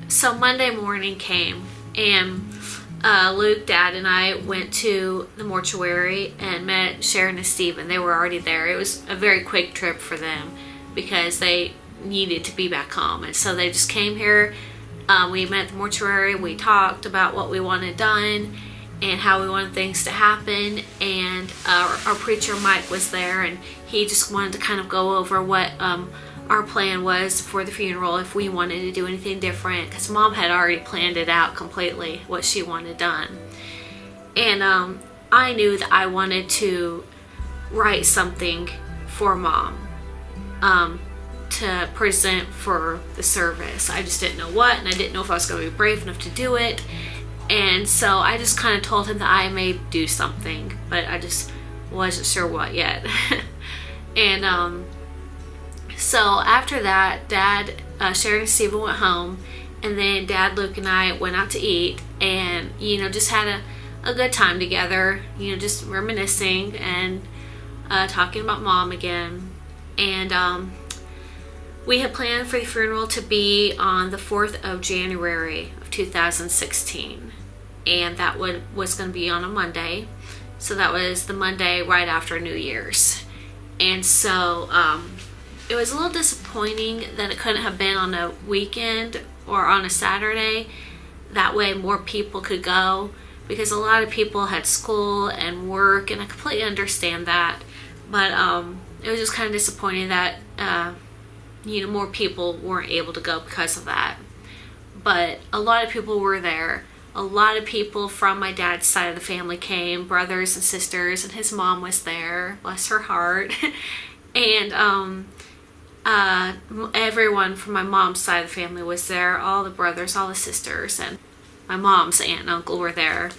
So Monday morning came, and Luke, Dad, and I went to the mortuary and met Sharon and Stephen. They were already there. It was a very quick trip for them because they needed to be back home, and so they just came here. We met at the mortuary. We talked about what we wanted done and how we wanted things to happen, and our preacher Mike was there, and he just wanted to kind of go over what our plan was for the funeral, if we wanted to do anything different, because Mom had already planned it out completely, what she wanted done. And I knew that I wanted to write something for Mom to present for the service. I just didn't know what, and I didn't know if I was going to be brave enough to do it. And so I just kind of told him that I may do something, but I just wasn't sure what yet. And so after that, Dad, Sharon and Stephen went home, and then Dad, Luke, and I went out to eat, and just had a good time together, just reminiscing and talking about Mom again. And we had planned for the funeral to be on the 4th of January of 2016, and that was going to be on a Monday. So that was the Monday right after New Year's. And so it was a little disappointing that it couldn't have been on a weekend or on a Saturday. That way more people could go, because a lot of people had school and work, and I completely understand that. But it was just kind of disappointing that more people weren't able to go because of that. But a lot of people were there. A lot of people from my dad's side of the family came, brothers and sisters, and his mom was there, bless her heart. And everyone from my mom's side of the family was there, all the brothers, all the sisters, and my mom's aunt and uncle were there,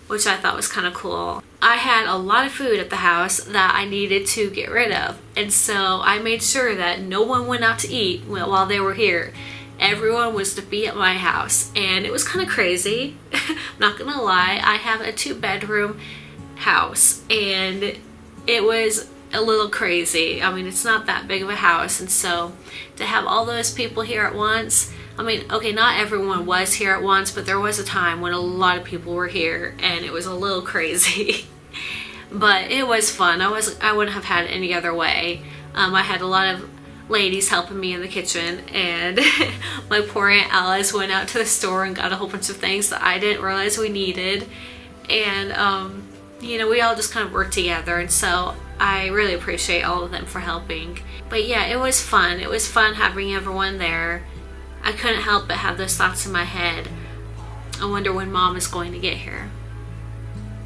which I thought was kind of cool. I had a lot of food at the house that I needed to get rid of, and so I made sure that no one went out to eat while they were here. Everyone was to be at my house, and it was kind of crazy. I'm not gonna lie, I have a 2-bedroom house, and it was a little crazy. I mean, it's not that big of a house, and so to have all those people here at once, I mean, okay, not everyone was here at once, but there was a time when a lot of people were here, and it was a little crazy. But it was fun. I wouldn't have had it any other way. I had a lot of ladies helping me in the kitchen, and my poor Aunt A.L.S went out to the store and got a whole bunch of things that I didn't realize we needed. And we all just kind of worked together, and so I really appreciate all of them for helping. But yeah, it was fun. It was fun having everyone there. I couldn't help but have those thoughts in my head. I wonder when Mom is going to get here,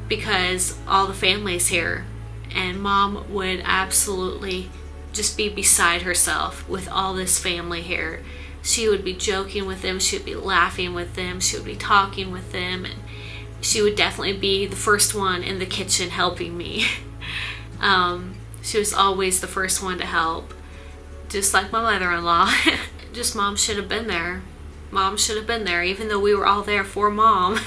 because all the family's here, and Mom would absolutely just be beside herself with all this family here. She would be joking with them, she would be laughing with them, she would be talking with them, and she would definitely be the first one in the kitchen helping me. She was always the first one to help, just like my mother-in-law. Just Mom should have been there. Mom should have been there, even though we were all there for Mom.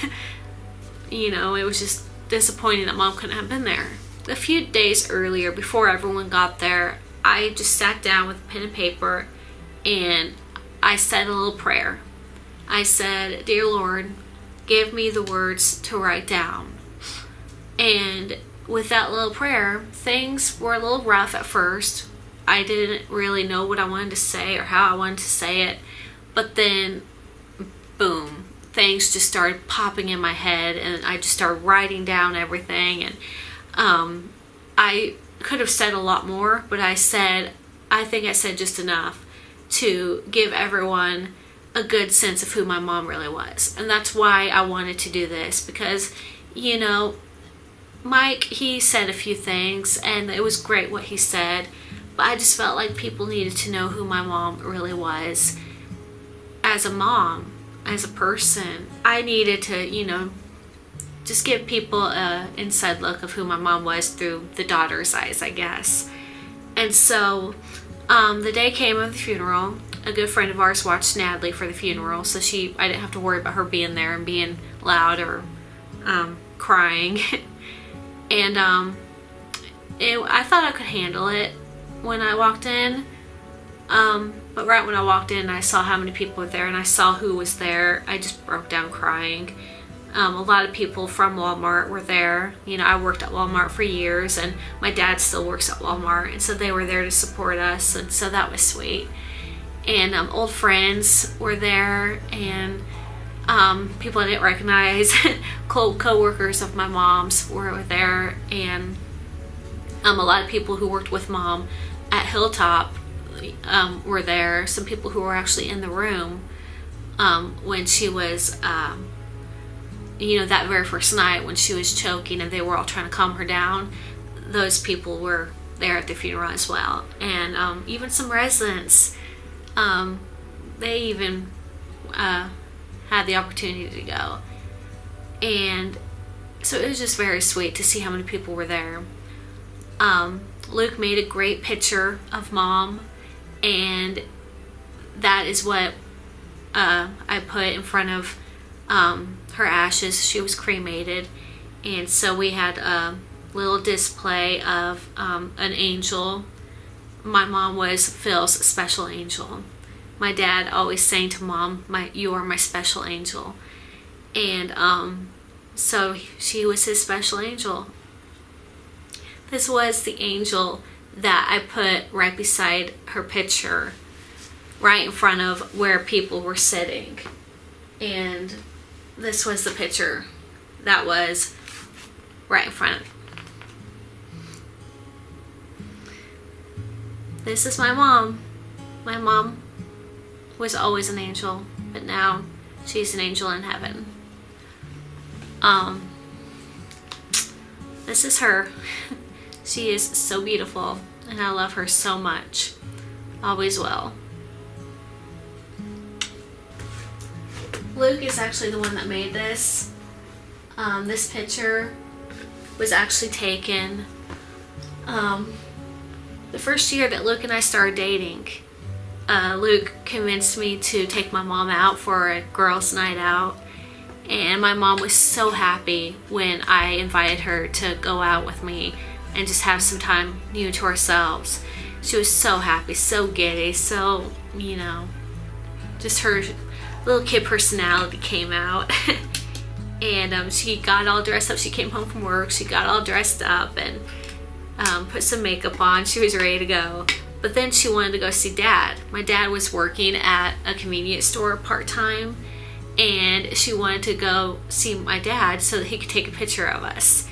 It was just disappointing that Mom couldn't have been there. A few days earlier, before everyone got there, I just sat down with a pen and paper, and I said a little prayer. I said, "Dear Lord, give me the words to write down." And with that little prayer, things were a little rough at first. I didn't really know what I wanted to say or how I wanted to say it. But then, boom, things just started popping in my head, and I just started writing down everything. And I could have said a lot more, but I think I said just enough to give everyone a good sense of who my mom really was. And that's why I wanted to do this, because Mike, he said a few things, and it was great what he said, but I just felt like people needed to know who my mom really was as a mom, as a person. I needed to just give people an inside look of who my mom was through the daughter's eyes, I guess. And so the day came of the funeral. A good friend of ours watched Natalie for the funeral, so I didn't have to worry about her being there and being loud or crying. And I thought I could handle it when I walked in. But right when I walked in and I saw how many people were there and I saw who was there, I just broke down crying. A lot of people from Walmart were there. You know, I worked at Walmart for years, and my dad still works at Walmart, and so they were there to support us, and so that was sweet. And old friends were there, and people I didn't recognize, co-workers of my mom's were there, and a lot of people who worked with Mom at Hilltop were there. Some people who were actually in the room when she was you know, that very first night when she was choking and they were all trying to calm her down. Those people were there at the funeral as well. And even some residents, they even had the opportunity to go. And so it was just very sweet to see how many people were there. Luke made a great picture of Mom, and that is what I put in front of her ashes. She was cremated, and so we had a little display of an angel. My mom was Phil's special angel. My dad always saying to Mom, "You are my special angel," and so she was his special angel. This was the angel that I put right beside her picture, right in front of where people were sitting, and this was the picture that was right in front. This is my mom. My mom was always an angel, but now she's an angel in heaven. This is her. She is so beautiful, and I love her so much. Always will. Luke is actually the one that made this. This picture was actually taken the first year that Luke and I started dating. Luke convinced me to take my mom out for a girls' night out, and my mom was so happy when I invited her to go out with me and just have some time, you know, to ourselves. She was so happy, so giddy, so, you know, just her little kid personality came out. And she got all dressed up. She came home from work, she got all dressed up and put some makeup on. She was ready to go. But then she wanted to go see Dad. My dad was working at a convenience store part-time, and she wanted to go see my dad so that he could take a picture of us.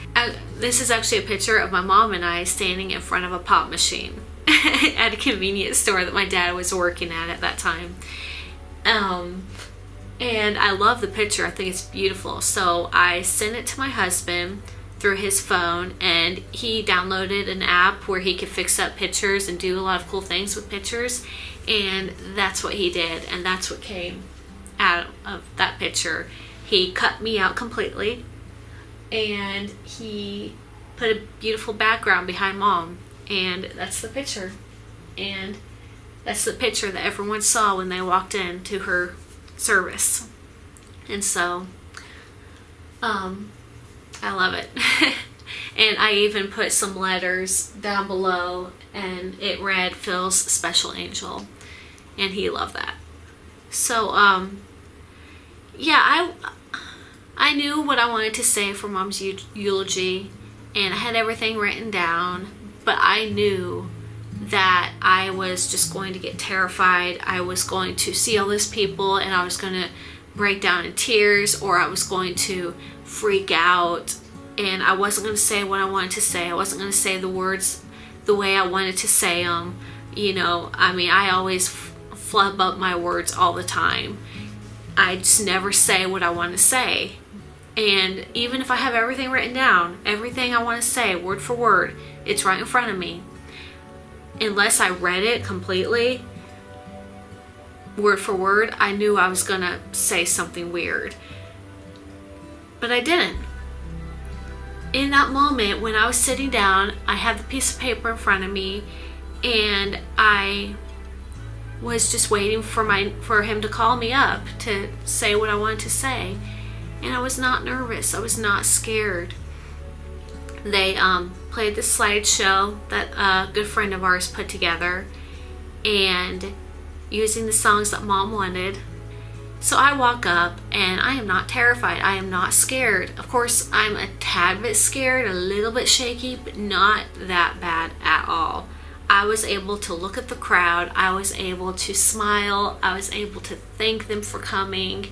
This is actually a picture of my mom and I standing in front of a pop machine at a convenience store that my dad was working at that time. And I love the picture. I think it's beautiful. So I sent it to my husband through his phone, and he downloaded an app where he could fix up pictures and do a lot of cool things with pictures, and that's what he did, and that's what came out of that picture. He cut me out completely, and he put a beautiful background behind Mom, and that's the picture. And that's the picture that everyone saw when they walked into her service. And so I love it. And I even put some letters down below, and it read Phil's special angel, and he loved that. So yeah, I knew what I wanted to say for Mom's eulogy, and I had everything written down, but I knew that I was just going to get terrified. I was going to see all those people, and I was going to break down in tears, or I was going to freak out, and I wasn't going to say what I wanted to say. I wasn't going to say the words the way I wanted to say them. You know, I mean, I always flub up my words all the time. I just never say what I want to say. And even if I have everything written down, everything I want to say, word for word, it's right in front of me. Unless I read it completely, word for word, I knew I was gonna say something weird. But I didn't. In that moment, when I was sitting down, I had the piece of paper in front of me, and I was just waiting for him to call me up to say what I wanted to say. And I was not nervous. I was not scared. They played the slideshow that a good friend of ours put together, and using the songs that Mom wanted. So I walk up and I am not terrified. I am not scared. Of course, I'm a tad bit scared, a little bit shaky, but not that bad at all. I was able to look at the crowd. I was able to smile. I was able to thank them for coming.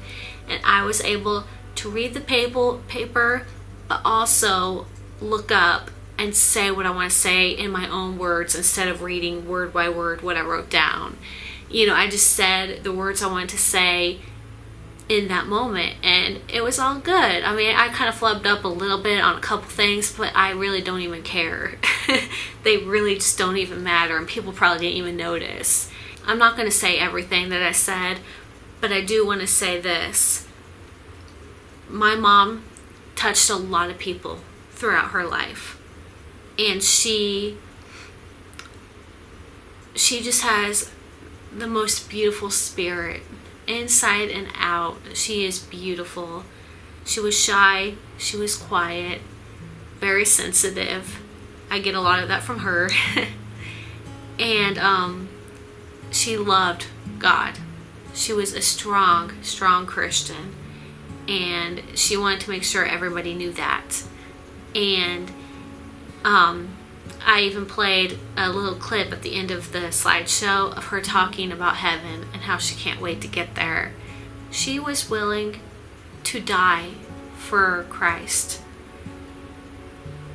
And I was able to read the paper, but also look up and say what I want to say in my own words instead of reading word by word what I wrote down. I just said the words I wanted to say in that moment, and it was all good. I mean, I kind of flubbed up a little bit on a couple things, but I really don't even care. They really just don't even matter, and people probably didn't even notice. I'm not going to say everything that I said, but I do want to say this. My mom touched a lot of people throughout her life, and she just has the most beautiful spirit. Inside and out, she is beautiful. She was shy, she was quiet, very sensitive. I get a lot of that from her. And she loved God. She was a strong Christian, and she wanted to make sure everybody knew that. And I even played a little clip at the end of the slideshow of her talking about heaven and how she can't wait to get there. She was willing to die for Christ.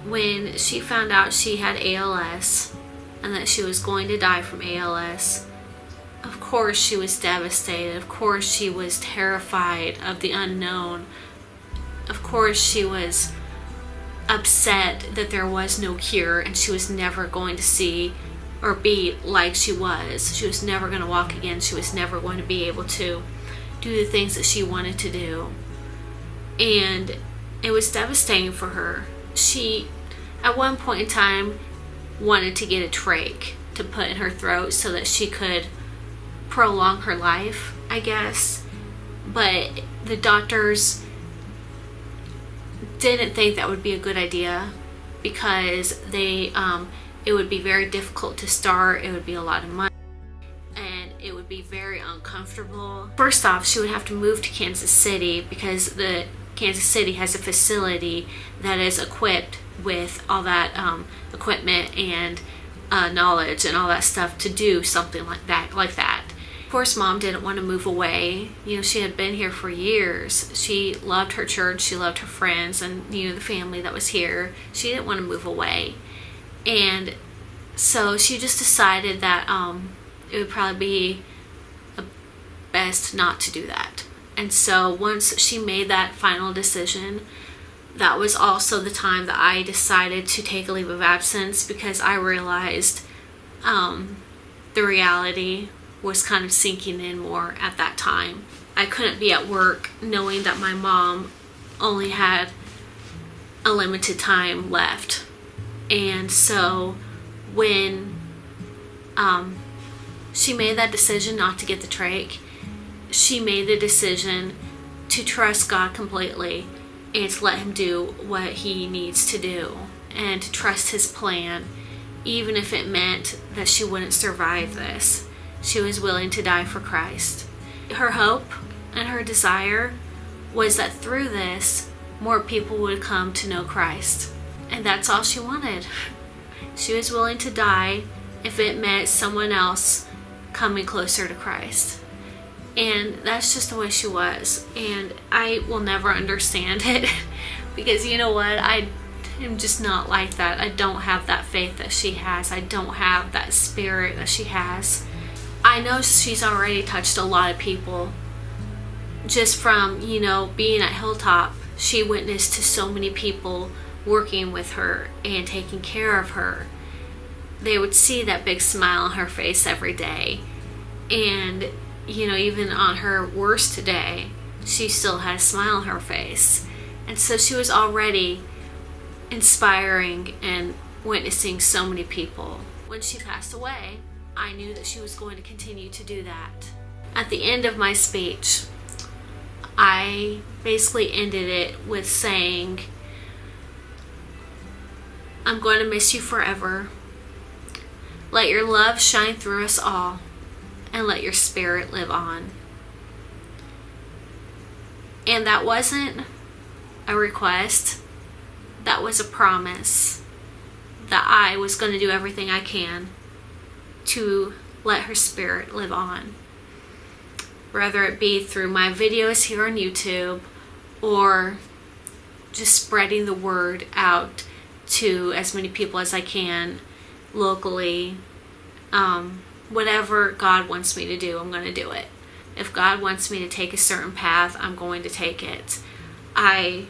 When she found out she had A.L.S. and that she was going to die from A.L.S., of course she was devastated. Of course she was terrified of the unknown. Of course she was upset that there was no cure and she was never going to see or be like she was. She was never going to walk again. She was never going to be able to do the things that she wanted to do. And it was devastating for her. She, at one point in time, wanted to get a trach to put in her throat so that she could prolong her life, I guess. But the doctors didn't think that would be a good idea because it would be very difficult to start. It would be a lot of money and it would be very uncomfortable. First off, she would have to move to Kansas City because the Kansas City has a facility that is equipped with all that equipment and knowledge and all that stuff to do something like that. Of course, Mom didn't want to move away. She had been here for years. She loved her church. She loved her friends and, the family that was here. She didn't want to move away. And so she just decided that it would probably be best not to do that. And so once she made that final decision, that was also the time that I decided to take a leave of absence because I realized the reality was kind of sinking in more at that time. I couldn't be at work knowing that my mom only had a limited time left. And so when she made that decision not to get the trach, she made the decision to trust God completely and to let him do what he needs to do and to trust his plan, even if it meant that she wouldn't survive this. She was willing to die for Christ. Her hope and her desire was that through this, more people would come to know Christ. And that's all she wanted. She was willing to die if it meant someone else coming closer to Christ. And that's just the way she was. And I will never understand it because you know what? I am just not like that. I don't have that faith that she has. I don't have that spirit that she has. I know she's already touched a lot of people. Just from, being at Hilltop, she witnessed to so many people working with her and taking care of her. They would see that big smile on her face every day. And, even on her worst day, she still had a smile on her face. And so she was already inspiring and witnessing so many people. When she passed away, I knew that she was going to continue to do that. At the end of my speech, I basically ended it with saying, I'm going to miss you forever. Let your love shine through us all, and let your spirit live on. And that wasn't a request, that was a promise that I was going to do everything I can to let her spirit live on. Whether it be through my videos here on YouTube or just spreading the word out to as many people as I can locally. Whatever God wants me to do, I'm going to do it. If God wants me to take a certain path, I'm going to take it. I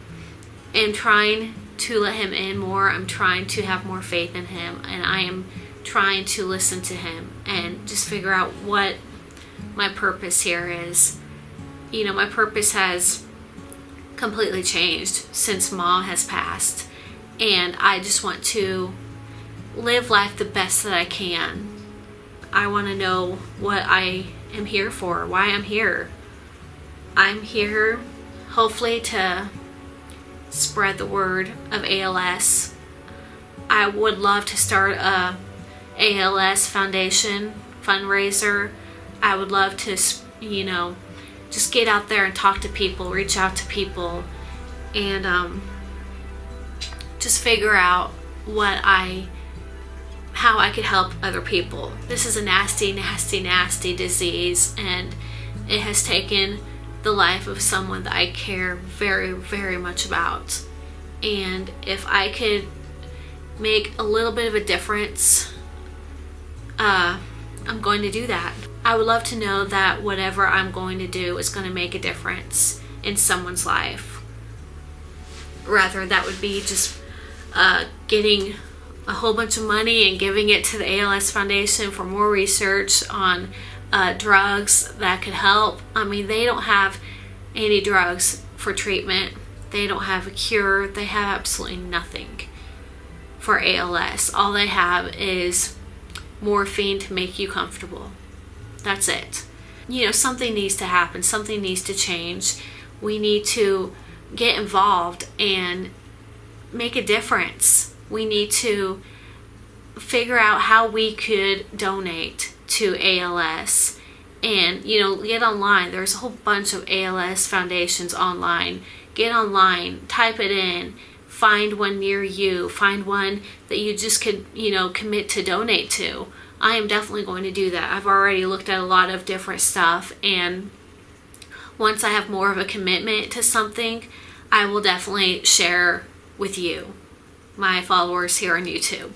am trying to let him in more. I'm trying to have more faith in him, and I am trying to listen to him and just figure out what my purpose here is. You know, my purpose has completely changed since Mom has passed, and I just want to live life the best that I can. I want to know what I am here for, why I'm here. I'm here hopefully to spread the word of A.L.S. I would love to start a A.L.S. foundation fundraiser. I would love to, you know, just get out there and talk to people, reach out to people, and just figure out how I could help other people. This is a nasty, nasty, nasty disease, and it has taken the life of someone that I care very, very much about. And if I could make a little bit of a difference, I'm going to do that. I would love to know that whatever I'm going to do is going to make a difference in someone's life. Rather, that would be just getting a whole bunch of money and giving it to the A.L.S. Foundation for more research on drugs that could help. I mean, they don't have any drugs for treatment. They don't have a cure. They have absolutely nothing for A.L.S. All they have is morphine to make you comfortable. That's it. You know, something needs to happen. Something needs to change. We need to get involved and make a difference. We need to figure out how we could donate to A.L.S. and, you know, get online. There's a whole bunch of A.L.S. foundations online. Get online, type it in, find one near you, find one that you just could, you know, commit to donate to. I am definitely going to do that. I've already looked at a lot of different stuff, and once I have more of a commitment to something, I will definitely share with you, my followers here on YouTube.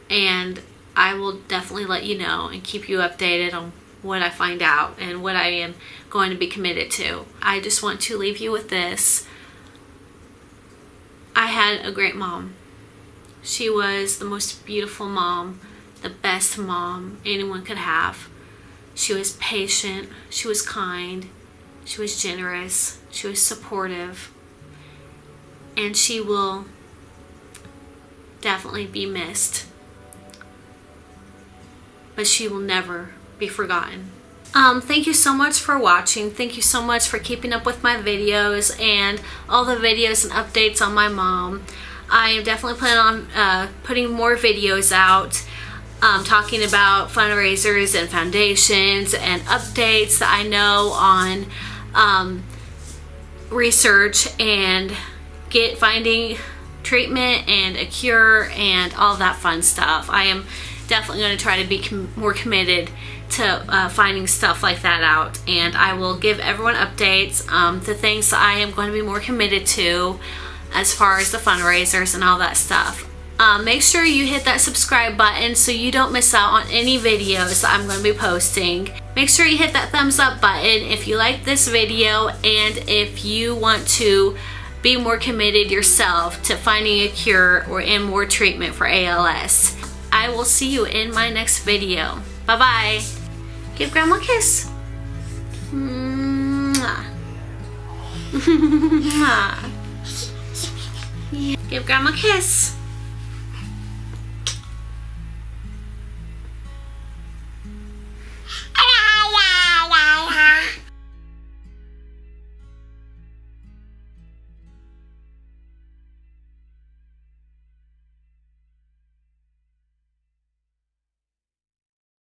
And I will definitely let you know and keep you updated on what I find out and what I am going to be committed to. I just want to leave you with this. I had a great mom. She was the most beautiful mom, the best mom anyone could have. She was patient, she was kind, she was generous, she was supportive, and she will definitely be missed. But she will never be forgotten. Thank you so much for watching. Thank you so much for keeping up with my videos and all the videos and updates on my mom. I am definitely planning on putting more videos out, talking about fundraisers and foundations and updates that I know on research and finding treatment and a cure and all that fun stuff. I am definitely going to try to be more committed to finding stuff like that out, and I will give everyone updates, the things that I am going to be more committed to as far as the fundraisers and all that stuff. Make sure you hit that subscribe button so you don't miss out on any videos that I'm going to be posting. Make sure you hit that thumbs up button if you like this video and if you want to be more committed yourself to finding a cure or in more treatment for A.L.S. I will see you in my next video. Bye bye. Give Grandma a kiss. Mwah. Mwah. Give Grandma a kiss.